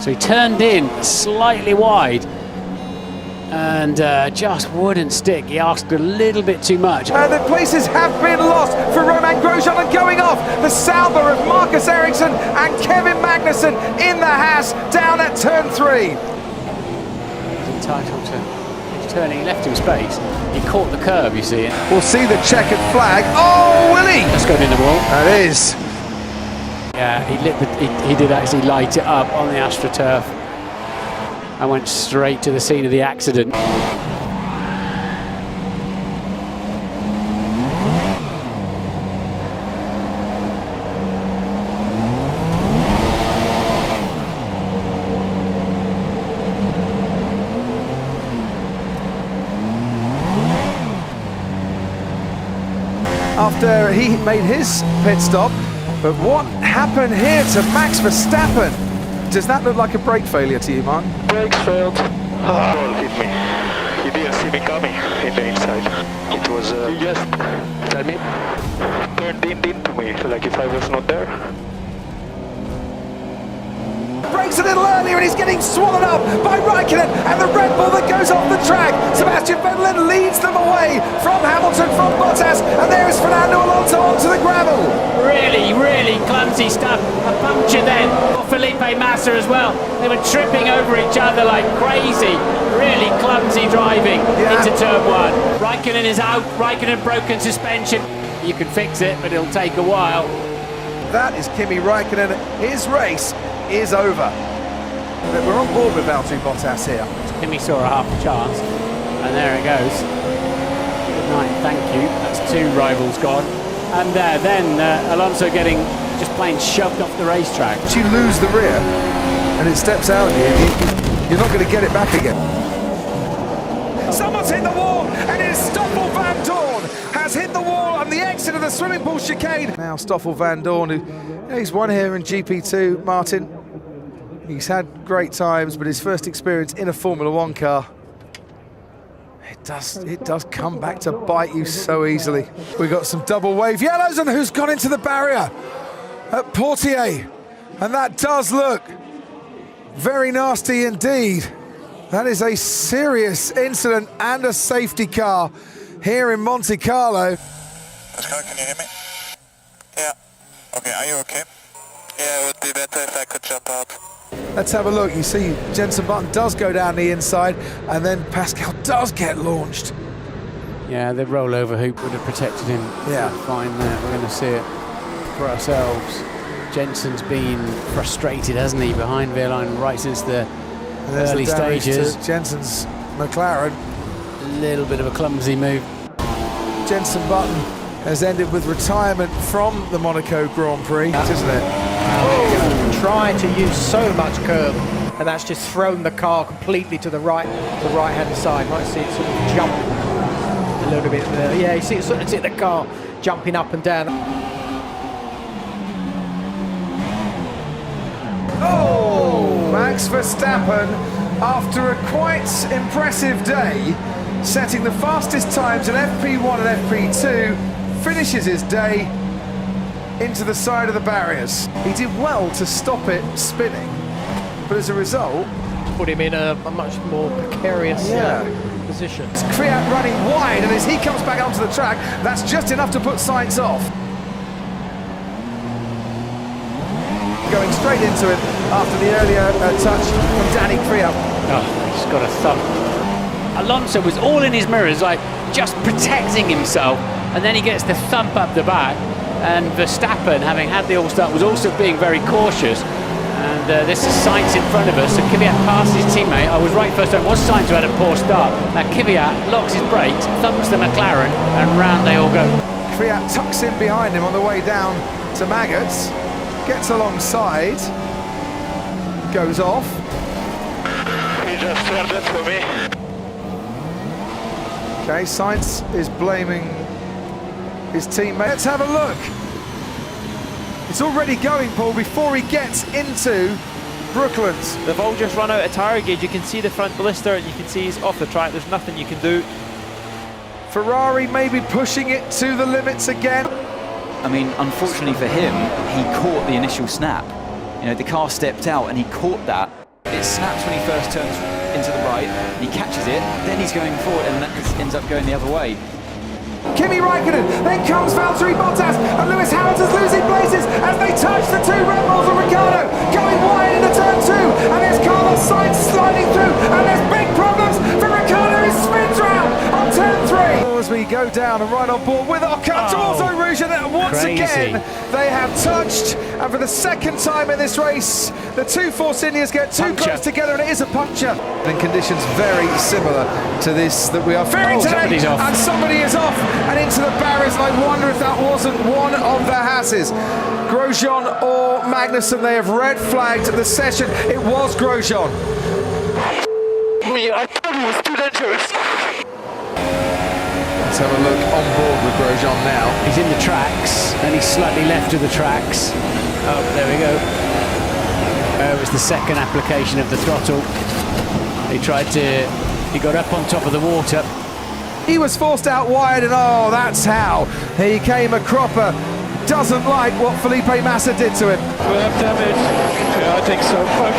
So he turned in slightly wide and just wouldn't stick. He asked a little bit too much. The places have been lost for Romain Grosjean, and going off the Sauber of Marcus Ericsson and Kevin Magnussen in the Haas down at turn 3. He's entitled to his turning. He left him space. He caught the curb, you see. We'll see the checkered flag. Oh, will he? Let's go in the wall. That is. Yeah, he did actually light it up on the AstroTurf and went straight to the scene of the accident. After he made his pit stop, but what happened here to Max Verstappen? Does that look like a brake failure to you, Martin? Brakes failed. Ball hit me. He didn't see me coming in the inside. It was, he just, tell me, turned into me, like if I was not there. Brakes a little earlier and he's getting swallowed up by Raikkonen and the Red Bull that goes off the track. Sebastian Vettel leads them away from Hamilton, from Bottas, and there is Fernando Alonso onto the gravel. Really clumsy stuff. A puncture then for Felipe Massa as well. They were tripping over each other like crazy. Really clumsy driving into turn 1. Raikkonen is out. Raikkonen broken suspension. You can fix it, but it'll take a while. That is Kimi Raikkonen. His race is over. We're on board with Valtteri Bottas here. Kimi saw a half a chance, and there it goes. Good night, thank you. That's 2 rivals gone. And then Alonso just plain shoved off the racetrack. If you lose the rear and it steps out of you, you're not going to get it back again. Someone's hit the wall, and it's Stoffel Vandoorne has hit the wall on the exit of the swimming pool chicane. Now Stoffel Vandoorne, he's won here in GP2, Martin. He's had great times, but his first experience in a Formula 1 car, it does come back to bite you so easily. We got some double wave yellows, and who's gone into the barrier? At Portier, and that does look very nasty indeed. That is a serious incident and a safety car here in Monte Carlo. Can you hear me? Yeah. Okay, are you okay? Yeah, it would be better if I could jump out. Let's have a look. You see Jenson Button does go down the inside, and then Pascal does get launched. Yeah, the rollover hoop would have protected him. Yeah. Fine there. We're going to see it for ourselves. Jensen's been frustrated, hasn't he, behind Wehrlein right since the early stages. Jensen's McLaren. A little bit of a clumsy move. Jenson Button has ended with retirement from the Monaco Grand Prix, isn't it? Trying to use so much curb, and that's just thrown the car completely to the right-hand side. Might see it sort of jump a little bit there. Yeah, you see it sort of see the car jumping up and down. Oh, Max Verstappen, after a quite impressive day, setting the fastest times in FP1 and FP2, finishes his day into the side of the barriers. He did well to stop it spinning, but as a result, Put him in a much more precarious position. Kvyat running wide, and as he comes back onto the track, that's just enough to put Sainz off. Going straight into it after the earlier touch from Danny Kvyat. Oh, he's got a thump. Alonso was all in his mirrors, like just protecting himself, and then he gets the thump up the back. And Verstappen, having had the all-start, was also being very cautious. And this is Sainz in front of us, so Kvyat passed his teammate. I was right first time, it was Sainz who had a poor start. Now Kvyat locks his brakes, thumps the McLaren, and round they all go. Kvyat tucks in behind him on the way down to Maggots, gets alongside, goes off. He just turned it for me. Okay, Sainz is blaming his teammate. Let's have a look. It's already going, Paul, before he gets into Brooklands. They've all just run out of tyre gauge. You can see the front blister and you can see he's off the track. There's nothing you can do. Ferrari maybe pushing it to the limits again. I mean, unfortunately for him, he caught the initial snap. You know, the car stepped out and he caught that It snaps when he first turns into the right, he catches it, then he's going forward and that ends up going the other way. Kimi Raikkonen, then comes Valtteri Bottas, and Lewis Hamilton's losing places as they touch the two Red Bulls of Ricciardo, going wide into turn 2, and there's Carlos Sainz sliding through, and there's big problems for Ricciardo, who spins round on turn 3. As we go down and right on board with our cut towards Eau Rouge, and once again they have touched, and for the second time in this race, the two Force Indians get too close together, and it is a puncture. And conditions very similar to this that we are fearing today, and somebody is off and into the barriers, and I wonder if that wasn't one of the Hasses. Grosjean or Magnussen, they have red flagged the session. It was Grosjean. I thought it was too dangerous. Let's have a look on board with Grosjean now. He's in the tracks, and he's slightly left of the tracks. Oh, there we go. It was the second application of the throttle. He got up on top of the water. He was forced out wide, and oh, that's how he came a cropper. Doesn't like what Felipe Massa did to him. We have damage. Yeah, I think so. What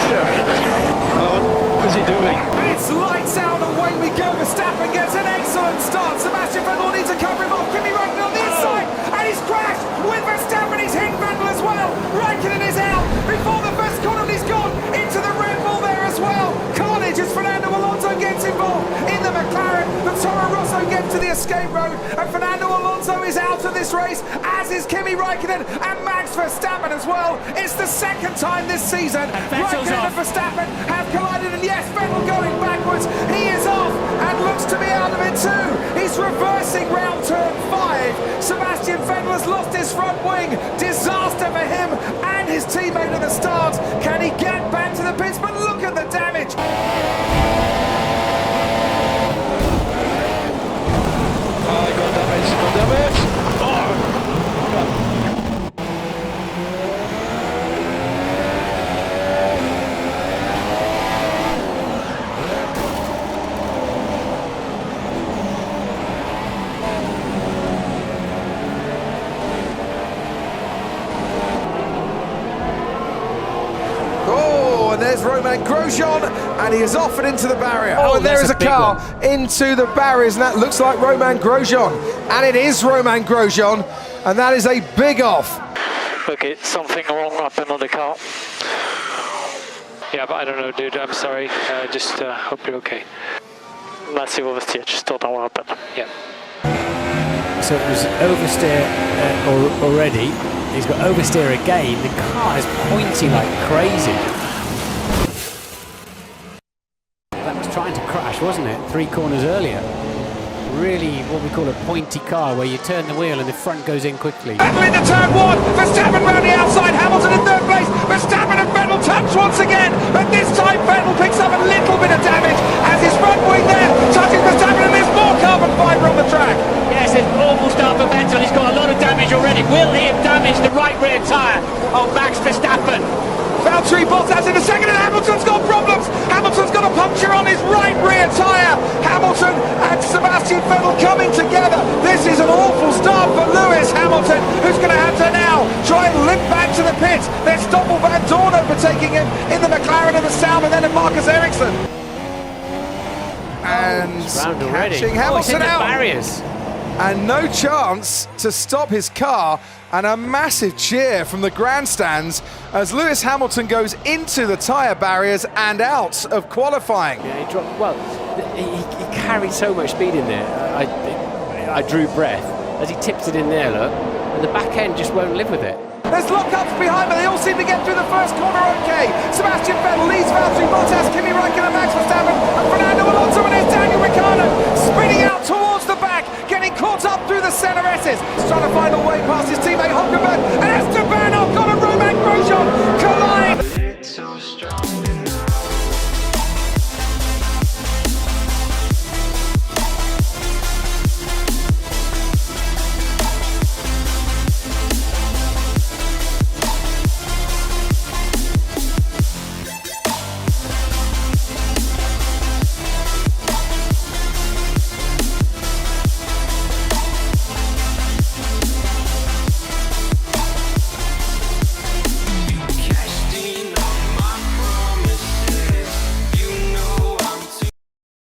is he doing? It's lights out, away we go. Verstappen gets an excellent start. Sebastian Vettel needs to cover him off. Kimi Raikkonen on the inside, and he's crashed with Verstappen. He's hit Vettel as well. Raikkonen is out before the first corner, and he's gone into the Red Bull there as well. Carnage as Fernando Alonso gets involved in the McLaren. The Toro Rosso gets to the escape road, and Fernando Alonso is out of this race, as is Kimi Raikkonen and Max Verstappen as well. It's the second time this season Raikkonen and Verstappen have collided, and yes, Vettel going backwards. He is off and looks to be out of it too. He's reversing round turn 5. Sebastian Vettel has lost his front wing. Disaster for him and his teammate at the start. Can he get back to the pits? But look at the damage. I got damage. There's Romain Grosjean, and he is off and into the barrier. Oh, and there is a car into the barriers, and that looks like Romain Grosjean. And it is Romain Grosjean, and that is a big off. Okay, something wrong happened on the car. Yeah, but I don't know, dude. I'm sorry. Just hope you're okay. Massive oversteer. Just don't know what happened. Yeah. So it was oversteer already. He's got oversteer again. The car is pointing like crazy. That was trying to crash, wasn't it? 3 corners earlier. Really what we call a pointy car, where you turn the wheel and the front goes in quickly. Vettel into turn 1, Verstappen round the outside, Hamilton in 3rd place, Verstappen and Vettel touch once again, but this time Vettel picks up a little bit of damage as his front wing there touches Verstappen, and there's more carbon fibre on the track. Yes, it's an awful start for Vettel. He's got a lot of damage already. Will he have damaged the right rear tyre of Max Verstappen? Valtteri Bottas in the second, and Hamilton's got problems. Hamilton's got a puncture on his right rear tyre. Hamilton and Sebastian Vettel coming together. This is an awful start for Lewis Hamilton, who's going to have to now try and limp back to the pits. There's Stoffel Vandoorne overtaking him in the McLaren in the South, and then in Marcus Ericsson. And catching Hamilton out. Barriers. And no chance to stop his car, and a massive cheer from the grandstands as Lewis Hamilton goes into the tyre barriers and out of qualifying. Yeah, he dropped. Well, he carried so much speed in there. I drew breath as he tipped it in there, look, and the back end just won't live with it. There's lockups behind, but they all seem to get through the first corner okay. Sebastian Vettel leads Valtteri Bottas, Kimi Raikkonen, Max Verstappen, and Fernando Alonso, and there's Daniel Ricciardo spinning out towards the back, getting caught up through the centre S's. He's trying to find a way past his teammate Hulkenberg, and Esteban Ocon and Romain Grosjean collide.